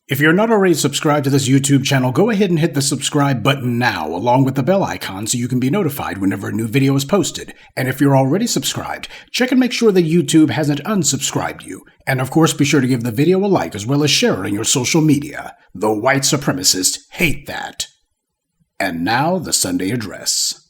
If you're not already subscribed to this YouTube channel, go ahead and hit the subscribe button now, along with the bell icon so you can be notified whenever a new video is posted. And if you're already subscribed, check and make sure that YouTube hasn't unsubscribed you. And of course, be sure to give the video a like as well as share it on your social media. The white supremacists hate that. And now, the Sunday address.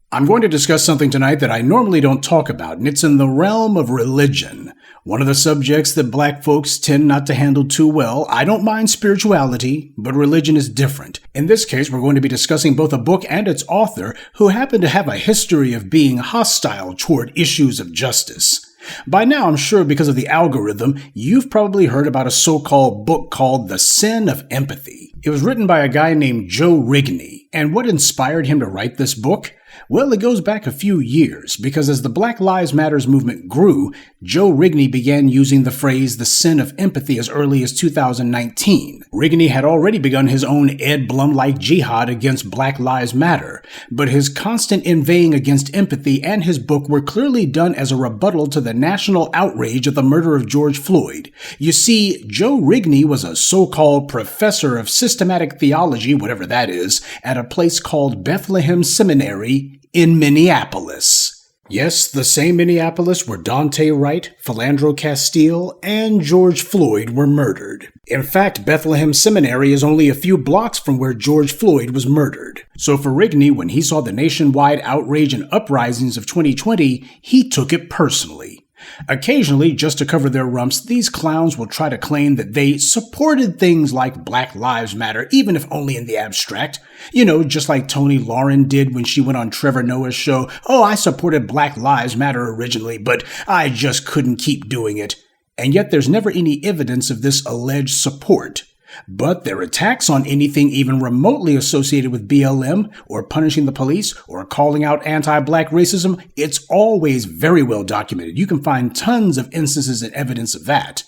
I'm going to discuss something tonight that I normally don't talk about, and it's in the realm of religion. One of the subjects that black folks tend not to handle too well. I don't mind spirituality, but religion is different. In this case, we're going to be discussing both a book and its author, who happen to have a history of being hostile toward issues of justice. By now, I'm sure because of the algorithm, you've probably heard about a so-called book called The Sin of Empathy. It was written by a guy named Joe Rigney, and what inspired him to write this book? Well, it goes back a few years, because as the Black Lives Matter movement grew, Joe Rigney began using the phrase the sin of empathy as early as 2019. Rigney had already begun his own Ed Blum-like jihad against Black Lives Matter, but his constant inveighing against empathy and his book were clearly done as a rebuttal to the national outrage of the murder of George Floyd. You see, Joe Rigney was a so-called professor of systematic theology, whatever that is, at a place called Bethlehem Seminary in Minneapolis. Yes, the same Minneapolis where Dante Wright, Philandro Castile, and George Floyd were murdered. In fact, Bethlehem Seminary is only a few blocks from where George Floyd was murdered. So for Rigney, when he saw the nationwide outrage and uprisings of 2020, he took it personally. Occasionally, just to cover their rumps, these clowns will try to claim that they supported things like Black Lives Matter, even if only in the abstract. You know, just like Toni Lauren did when she went on Trevor Noah's show. Oh, I supported Black Lives Matter originally, but I just couldn't keep doing it. And yet there's never any evidence of this alleged support. But their attacks on anything even remotely associated with BLM, or punishing the police, or calling out anti-black racism, it's always very well documented. You can find tons of instances and evidence of that.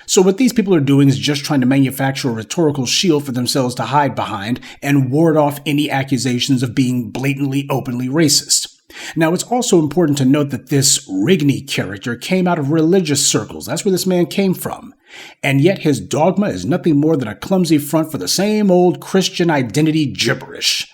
So what these people are doing is just trying to manufacture a rhetorical shield for themselves to hide behind and ward off any accusations of being blatantly, openly racist. Now, it's also important to note that this Rigney character came out of religious circles. That's where this man came from. And yet his dogma is nothing more than a clumsy front for the same old Christian identity gibberish.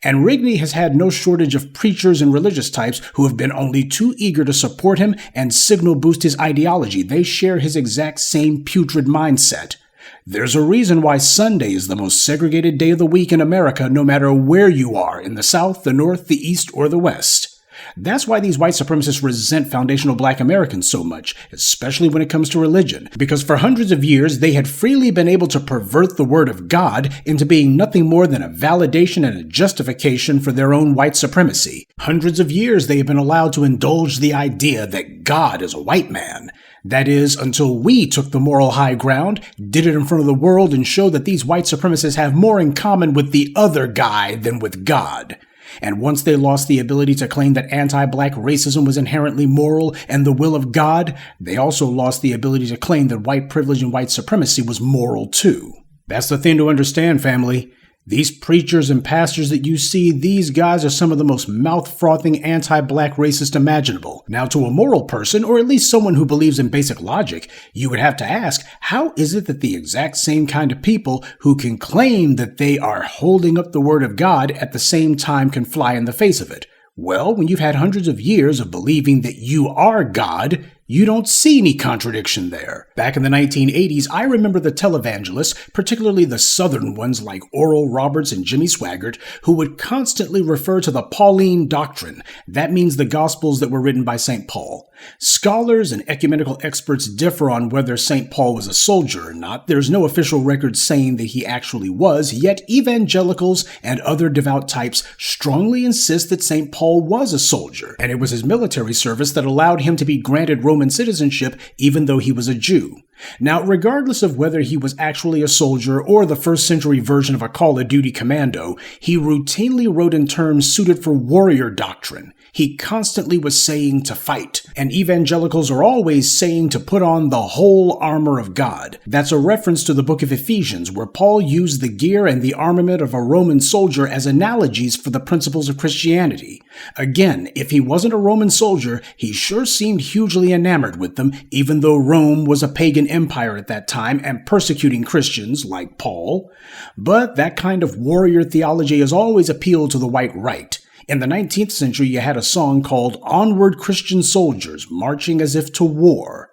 And Rigney has had no shortage of preachers and religious types who have been only too eager to support him and signal boost his ideology. They share his exact same putrid mindset. There's a reason why Sunday is the most segregated day of the week in America, no matter where you are, in the South, the North, the East, or the West. That's why these white supremacists resent foundational black Americans so much, especially when it comes to religion, because for hundreds of years they had freely been able to pervert the word of God into being nothing more than a validation and a justification for their own white supremacy. Hundreds of years they have been allowed to indulge the idea that God is a white man. That is, until we took the moral high ground, did it in front of the world, and showed that these white supremacists have more in common with the other guy than with God. And once they lost the ability to claim that anti-black racism was inherently moral and the will of God, they also lost the ability to claim that white privilege and white supremacy was moral too. That's the thing to understand, family. These preachers and pastors that you see, these guys are some of the most mouth-frothing anti-black racists imaginable. Now, to a moral person, or at least someone who believes in basic logic, you would have to ask, how is it that the exact same kind of people who can claim that they are holding up the word of God at the same time can fly in the face of it? Well, when you've had hundreds of years of believing that you are God, you don't see any contradiction there. Back in the 1980s, I remember the televangelists, particularly the southern ones like Oral Roberts and Jimmy Swaggart, who would constantly refer to the Pauline doctrine. That means the Gospels that were written by St. Paul. Scholars and ecumenical experts differ on whether St. Paul was a soldier or not. There's no official record saying that he actually was, yet evangelicals and other devout types strongly insist that St. Paul was a soldier, and it was his military service that allowed him to be granted Roman citizenship even though he was a Jew. Now, regardless of whether he was actually a soldier or the first century version of a Call of Duty commando, he routinely wrote in terms suited for warrior doctrine. He constantly was saying to fight, and and evangelicals are always saying to put on the whole armor of God. That's a reference to the book of Ephesians, where Paul used the gear and the armament of a Roman soldier as analogies for the principles of Christianity. Again, if he wasn't a Roman soldier, he sure seemed hugely enamored with them, even though Rome was a pagan empire at that time and persecuting Christians like Paul. But that kind of warrior theology has always appealed to the white right. In the 19th century, you had a song called "Onward Christian Soldiers, Marching as If to War."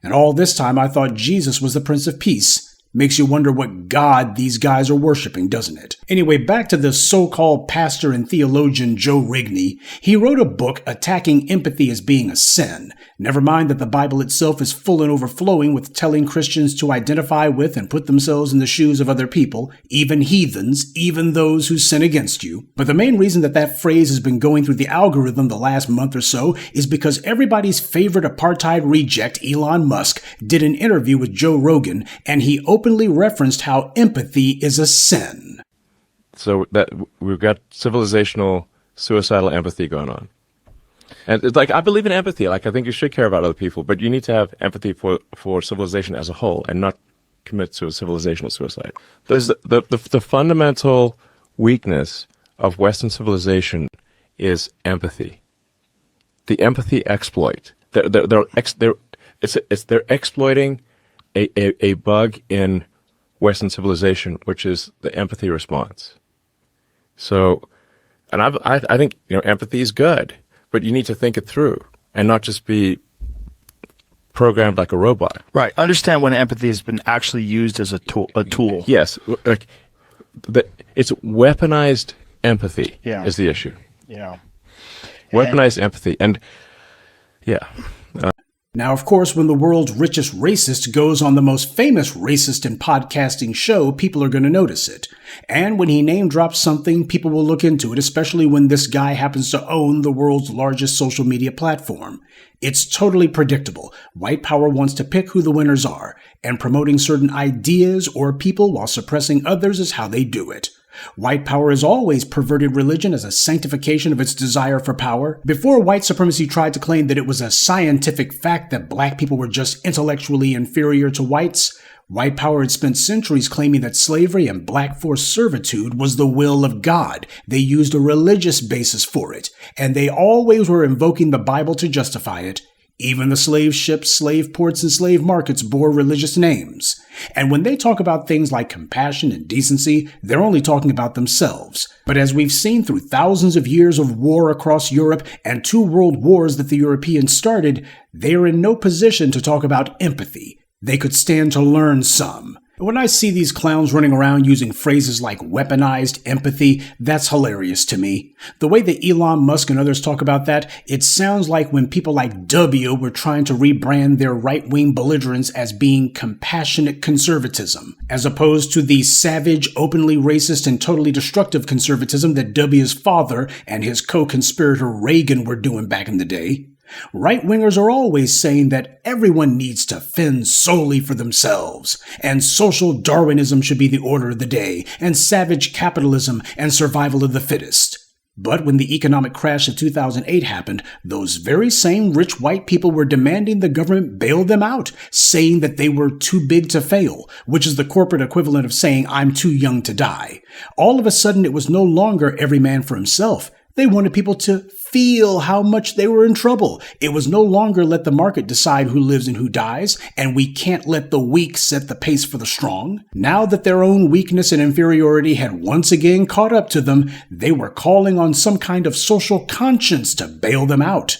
And all this time I thought Jesus was the Prince of Peace. Makes you wonder what God these guys are worshiping, doesn't it? Anyway, back to this so-called pastor and theologian Joe Rigney. He wrote a book attacking empathy as being a sin. Never mind that the Bible itself is full and overflowing with telling Christians to identify with and put themselves in the shoes of other people, even heathens, even those who sin against you. But the main reason that phrase has been going through the algorithm the last month or so is because everybody's favorite apartheid reject, Elon Musk, did an interview with Joe Rogan, and he openly referenced how empathy is a sin. So that we've got civilizational suicidal empathy going on. And it's like, I believe in empathy. Like, I think you should care about other people, but you need to have empathy for civilization as a whole and not commit to a civilizational suicide. There's the fundamental weakness of Western civilization is empathy. The empathy exploit. They're exploiting a bug in Western civilization, which is the empathy response. So, and I think, empathy is good, but you need to think it through and not just be programmed like a robot. Right. Understand when empathy has been actually used as a tool. Yes. It's weaponized empathy is the issue. Yeah. Weaponized empathy. And yeah. Now, of course, when the world's richest racist goes on the most famous racist in podcasting show, people are going to notice it. And when he name drops something, people will look into it, especially when this guy happens to own the world's largest social media platform. It's totally predictable. White power wants to pick who the winners are, and promoting certain ideas or people while suppressing others is how they do it. White power has always perverted religion as a sanctification of its desire for power. Before white supremacy tried to claim that it was a scientific fact that black people were just intellectually inferior to whites, white power had spent centuries claiming that slavery and black forced servitude was the will of God. They used a religious basis for it, and they always were invoking the Bible to justify it. Even the slave ships, slave ports, and slave markets bore religious names. And when they talk about things like compassion and decency, they're only talking about themselves. But as we've seen through thousands of years of war across Europe and 2 world wars that the Europeans started, they are in no position to talk about empathy. They could stand to learn some. When I see these clowns running around using phrases like weaponized empathy, that's hilarious to me. The way that Elon Musk and others talk about that, it sounds like when people like W were trying to rebrand their right-wing belligerents as being compassionate conservatism, as opposed to the savage, openly racist, and totally destructive conservatism that W's father and his co-conspirator Reagan were doing back in the day. Right-wingers are always saying that everyone needs to fend solely for themselves, and social Darwinism should be the order of the day, and savage capitalism and survival of the fittest. But when the economic crash of 2008 happened, those very same rich white people were demanding the government bail them out, saying that they were too big to fail, which is the corporate equivalent of saying, "I'm too young to die." All of a sudden, it was no longer every man for himself. They wanted people to feel how much they were in trouble. It was no longer let the market decide who lives and who dies, and we can't let the weak set the pace for the strong. Now that their own weakness and inferiority had once again caught up to them, they were calling on some kind of social conscience to bail them out.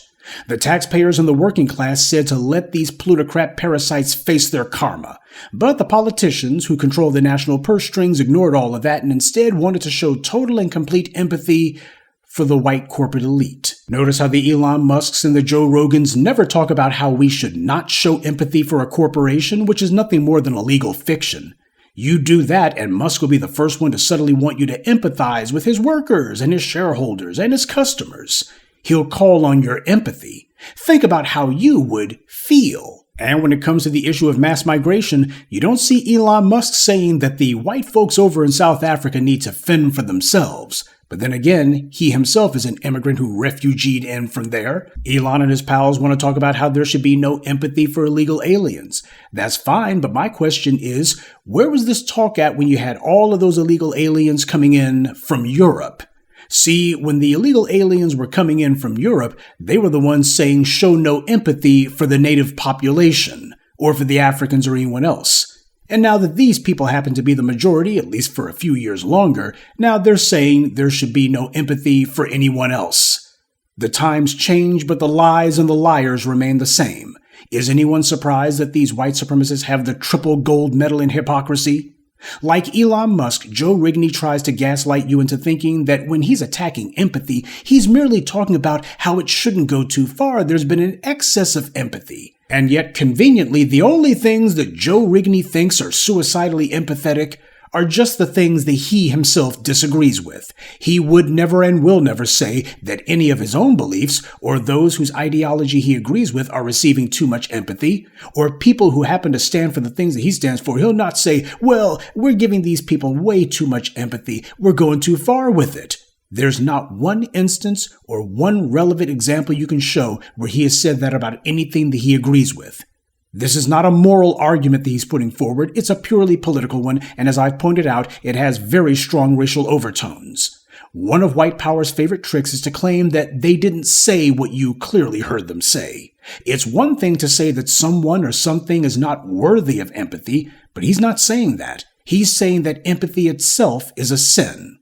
The taxpayers and the working class said to let these plutocrat parasites face their karma. But the politicians who control the national purse strings ignored all of that and instead wanted to show total and complete empathy for the white corporate elite. Notice how the Elon Musks and the Joe Rogans never talk about how we should not show empathy for a corporation, which is nothing more than a legal fiction. You do that, and Musk will be the first one to suddenly want you to empathize with his workers and his shareholders and his customers. He'll call on your empathy. Think about how you would feel. And when it comes to the issue of mass migration, you don't see Elon Musk saying that the white folks over in South Africa need to fend for themselves. But then again, he himself is an immigrant who refugeed in from there. Elon and his pals want to talk about how there should be no empathy for illegal aliens. That's fine, but my question is, where was this talk at when you had all of those illegal aliens coming in from Europe? See, when the illegal aliens were coming in from Europe, they were the ones saying show no empathy for the native population, or for the Africans or anyone else. And now that these people happen to be the majority, at least for a few years longer, now they're saying there should be no empathy for anyone else. The times change, but the lies and the liars remain the same. Is anyone surprised that these white supremacists have the triple gold medal in hypocrisy? Like Elon Musk, Joe Rigney tries to gaslight you into thinking that when he's attacking empathy, he's merely talking about how it shouldn't go too far. There's been an excess of empathy. And yet, conveniently, the only things that Joe Rigney thinks are suicidally empathetic are just the things that he himself disagrees with. He would never and will never say that any of his own beliefs or those whose ideology he agrees with are receiving too much empathy, or people who happen to stand for the things that he stands for. He'll not say, well, we're giving these people way too much empathy. We're going too far with it. There's not one instance or one relevant example you can show where he has said that about anything that he agrees with. This is not a moral argument that he's putting forward. It's a purely political one, and as I've pointed out, it has very strong racial overtones. One of white power's favorite tricks is to claim that they didn't say what you clearly heard them say. It's one thing to say that someone or something is not worthy of empathy, but he's not saying that. He's saying that empathy itself is a sin.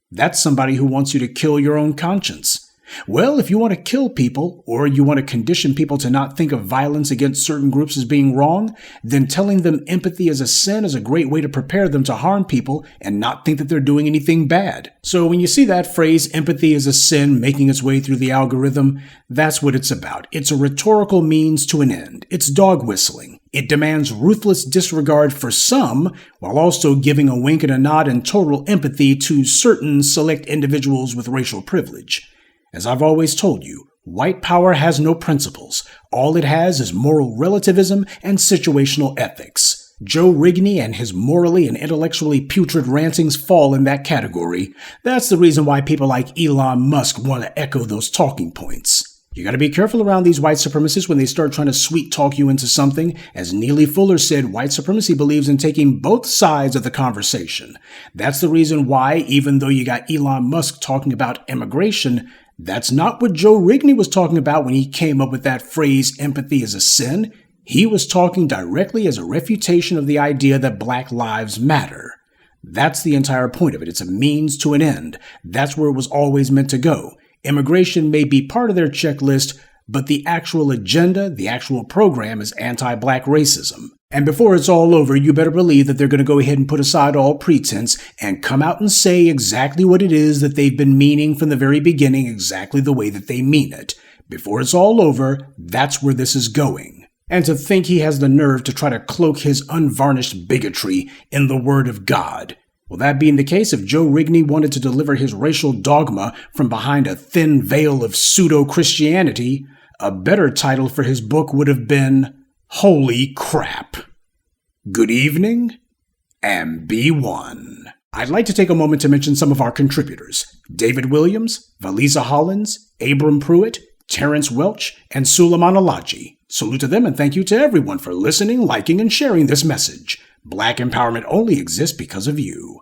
That's somebody who wants you to kill your own conscience. Well, if you want to kill people, or you want to condition people to not think of violence against certain groups as being wrong, then telling them empathy is a sin is a great way to prepare them to harm people and not think that they're doing anything bad. So when you see that phrase, empathy is a sin, making its way through the algorithm, that's what it's about. It's a rhetorical means to an end. It's dog whistling. It demands ruthless disregard for some, while also giving a wink and a nod and total empathy to certain select individuals with racial privilege. As I've always told you, white power has no principles. All it has is moral relativism and situational ethics. Joe Rigney and his morally and intellectually putrid rantings fall in that category. That's the reason why people like Elon Musk want to echo those talking points. You gotta be careful around these white supremacists when they start trying to sweet talk you into something. As Neely Fuller said, white supremacy believes in taking both sides of the conversation. That's the reason why, even though you got Elon Musk talking about immigration, that's not what Joe Rigney was talking about when he came up with that phrase, empathy is a sin. He was talking directly as a refutation of the idea that Black lives matter. That's the entire point of it. It's a means to an end. That's where it was always meant to go. Immigration may be part of their checklist, but the actual agenda, the actual program is anti-Black racism. And before it's all over, you better believe that they're going to go ahead and put aside all pretense and come out and say exactly what it is that they've been meaning from the very beginning, exactly the way that they mean it. Before it's all over, that's where this is going. And to think he has the nerve to try to cloak his unvarnished bigotry in the Word of God. Well, that being the case, if Joe Rigney wanted to deliver his racial dogma from behind a thin veil of pseudo-Christianity, a better title for his book would have been Holy Crap. Good evening, and be one. I'd like to take a moment to mention some of our contributors: David Williams, Valisa Hollins, Abram Pruitt, Terrence Welch, and Suleiman Alaji. Salute to them and thank you to everyone for listening, liking, and sharing this message. Black empowerment only exists because of you.